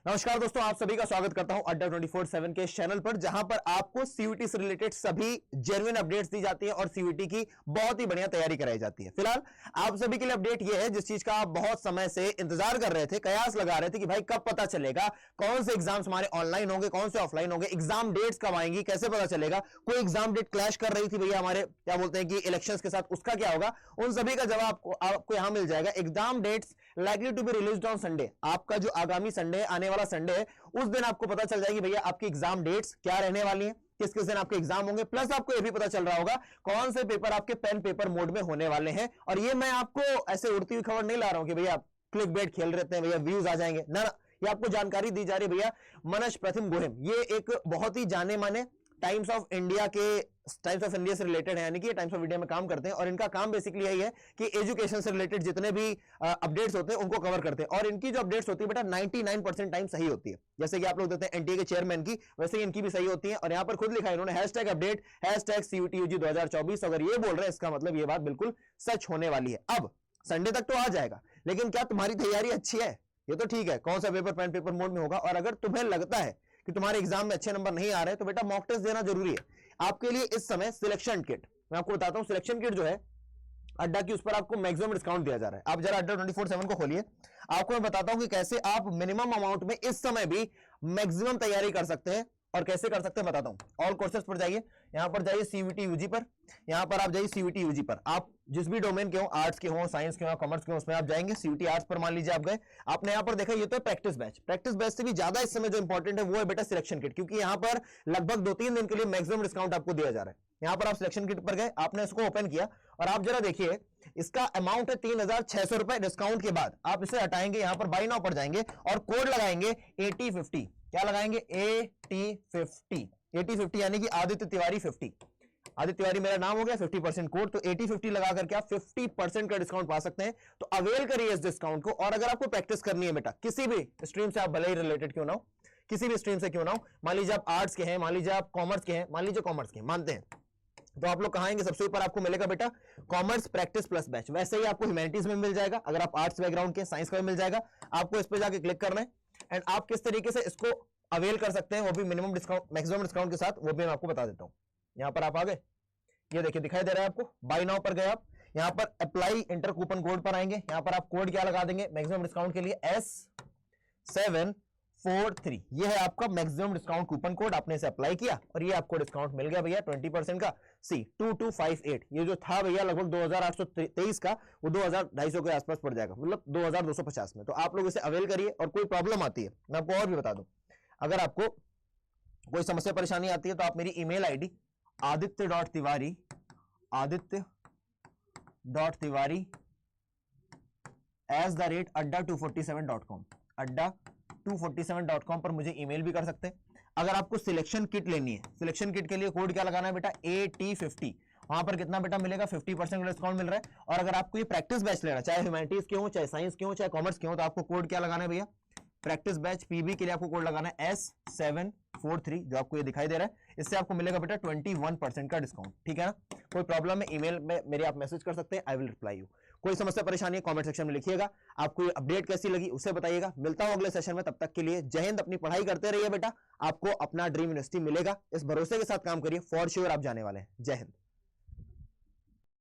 नमस्कार दोस्तों, आप सभी का स्वागत करता हूं अड्डा 24/7 के चैनल पर, जहां पर आपको सीयूटी से रिलेटेड सभी जेन्युइन अपडेट्स दी जाती है और सीयूटी की बहुत ही बढ़िया तैयारी कराई जाती है। फिलहाल आप सभी के लिए अपडेट यह है जिस चीज का आप बहुत समय से इंतजार कर रहे थे, कयास लगा रहे थे कि भाई कब पता चलेगा कौन से एग्जाम्स हमारे ऑनलाइन होंगे, कौन से ऑफलाइन होंगे, एग्जाम डेट्स कब आएंगी, कैसे पता चलेगा। कोई एग्जाम डेट क्लैश कर रही थी भैया हमारे क्या बोलते हैं कि इलेक्शंस के साथ, उसका क्या होगा, उन सभी का जवाब आपको यहां मिल जाएगा। Exam dates likely to be released on Sunday, आपका जो आगामी संडे आने वाला संडे है उस दिन आपको पता चल जाएगी भैया आपकी एग्जाम डेट्स क्या रहने वाली हैं, किस किस दिन आपके एग्जाम होंगे। प्लस आपको यह भी पता चल रहा होगा कौन से पेपर आपके पेन पेपर मोड में होने वाले हैं। और ये मैं आपको ऐसे उड़ती हुई खबर नहीं ला रहा हूं कि भैया क्लिक बेट खेल रहते हैं, भैया व्यूज आ जाएंगे, ना ना, ये आपको जानकारी दी जा रही है भैया मनज प्रथम गोहेम, ये एक बहुत ही जाने माने टाइम्स ऑफ इंडिया से रिलेटेड है, यानी कि टाइम्स ऑफ इंडिया में काम करते हैं और इनका काम बेसिकली यही है कि एजुकेशन से रिलेटेड जितने भी अपडेट्स होते हैं उनको कवर करते हैं। और इनकी जो अपडेट्स होती है बेटा 99% टाइम सही होती है, जैसे कि आप लोग देते हैं एनटीए के चेयरमैन की, वैसे ही इनकी भी सही होती है। और यहां पर खुद लिखा है इन्होंने #अपडेट #CUTUG 2024। अगर ये बोल रहे हैं इसका मतलब ये बात बिल्कुल सच होने वाली है। अब संडे तक तो आ जाएगा, लेकिन क्या तुम्हारी तैयारी अच्छी है? ये तो ठीक है, कौन सा पेपर पेन पेपर मोड में होगा। और अगर तुम्हें लगता है कि तुम्हारे एग्जाम में अच्छे नंबर नहीं आ रहे तो बेटा मॉक टेस्ट देना जरूरी है आपके लिए। इस समय सिलेक्शन किट मैं आपको बताता हूं, सिलेक्शन किट जो है अड्डा की, उस पर आपको मैक्सिमम डिस्काउंट दिया जा रहा है। आप जरा अड्डा 24/7 को खोलिए, आपको मैं बताता हूं कि कैसे आप मिनिमम अमाउंट में इस समय भी मैक्सिमम तैयारी कर सकते हैं। और कैसे कर सकते हैं बताता हूं। ऑल कोर्सेज पर जाइए, यहां पर जाइए सीयूटी यूजी पर, यहां पर आप जाइए सीयूटी यूजी पर। आप जिस भी डोमेन के हो, आर्ट्स के हो, साइंस के हो, कॉमर्स के हो, उसमें आप जाएंगे। सीयूटी आर्ट्स पर मान लीजिए आप गए, आपने यहां पर देखा ये तो प्रैक्टिस बैच। प्रैक्टिस बैच से भी ज्यादा इस समय जो इंपॉर्टेंट है वो है बेटा सिलेक्शन किट, क्योंकि यहां पर लगभग 2-3 दिन के लिए मैक्सिमम डिस्काउंट आपको दिया जा रहा है। यहां पर आप सिलेक्शन किट पर गए, आपने इसको ओपन किया और आप जरा देखिए इसका अमाउंट है 3600 रुपए। डिस्काउंट के बाद आप इसे हटाएंगे, यहां पर बाय नाउ पर जाएंगे और कोड लगाएंगे 8050। क्या लगाएंगे? 8050 यानी कि आदित्य तिवारी 50। आदित्य तिवारी मेरा नाम हो गया, 50% कोड, तो 8050 लगा करके आप 50% का डिस्काउंट पा सकते हैं। तो अवेल करिए इस डिस्काउंट को। और अगर आपको प्रैक्टिस करनी है बेटा किसी भी स्ट्रीम से, आप भले ही रिलेटेड क्यों ना हो, किसी भी स्ट्रीम से क्यों ना हो, मान लीजिए आप आर्ट्स के हैं, मान लीजिए आप कॉमर्स के हैं, मान लीजिए कॉमर्स के मानते हैं, तो आप लोग कहां आएंगे? सबसे ऊपर आपको मिलेगा बेटा कॉमर्स प्रैक्टिस प्लस बैच। वैसे ही आपको ह्यूमैनिटीज में मिल जाएगा, अगर आप आर्ट्स बैकग्राउंड के, साइंस का भी मिल जाएगा। आपको इस पर जाके क्लिक करना है एंड आप किस तरीके से इसको अवेल कर सकते हैं वो भी मिनिमम डिस्काउंट मैक्सिमम डिस्काउंट के साथ, वो भी मैं आपको बता देता हूं। यहां पर आप आ गए, ये देखिए दिखाई दे रहा है आपको, बाय नाउ पर गए आप, यहां पर अप्लाई इंटर कूपन कोड पर आएंगे। यहां पर आप कोड क्या लगा देंगे मैक्सिमम डिस्काउंट के लिए? S743। ये है आपका मैक्सिमम डिस्काउंट कूपन कोड। आपने इसे अप्लाई किया और ये आपको डिस्काउंट मिल गया भैया 20% का। C2258, ये जो था भैया लगभग 2823 का, वो 2250 के आसपास पड़ जाएगा, मतलब 2250 में। तो आप लोग इसे अवेल करिए। और कोई प्रॉब्लम आती है मैं आपको और भी बता दूं, अगर आपको कोई समस्या परेशानी आती है तो आप मेरी ईमेल आईडी आदित्य.तिवारी @adda247.com adda247.com पर मुझे ईमेल भी कर सकते हैं। अगर आपको सिलेक्शन किट लेनी है, सिलेक्शन किट के लिए कोड क्या लगाना है बेटा? AT50। वहां पर कितना बेटा मिलेगा? 50% का डिस्काउंट मिल रहा है। और अगर आपको ये प्रैक्टिस बैच लेना, चाहे ह्यूमैनिटीज के हो, चाहे साइंस के हो, चाहे कॉमर्स के हो, तो आपको कोड क्या लगाना है भैया? प्रैक्टिस बैच पीबी के लिए आपको कोड लगाना है S743, जो आपको ये दिखाई दे रहा है। इससे आपको मिलेगा बेटा 21% का डिस्काउंट। ठीक है ना? कोई प्रॉब्लम है ईमेल में मेरे आप मैसेज कर सकते हैं, आई विल रिप्लाई यू। कोई समस्या परेशानी है कमेंट सेक्शन में लिखिएगा। आपको ये अपडेट कैसी लगी उसे बताइएगा। मिलता हूं अगले सेशन में, तब तक के लिए जय हिंद। अपनी पढ़ाई करते रहिए बेटा, आपको अपना ड्रीम यूनिवर्सिटी मिलेगा, इस भरोसे के साथ काम करिए, फॉर श्योर आप जाने वाले हैं। जय हिंद।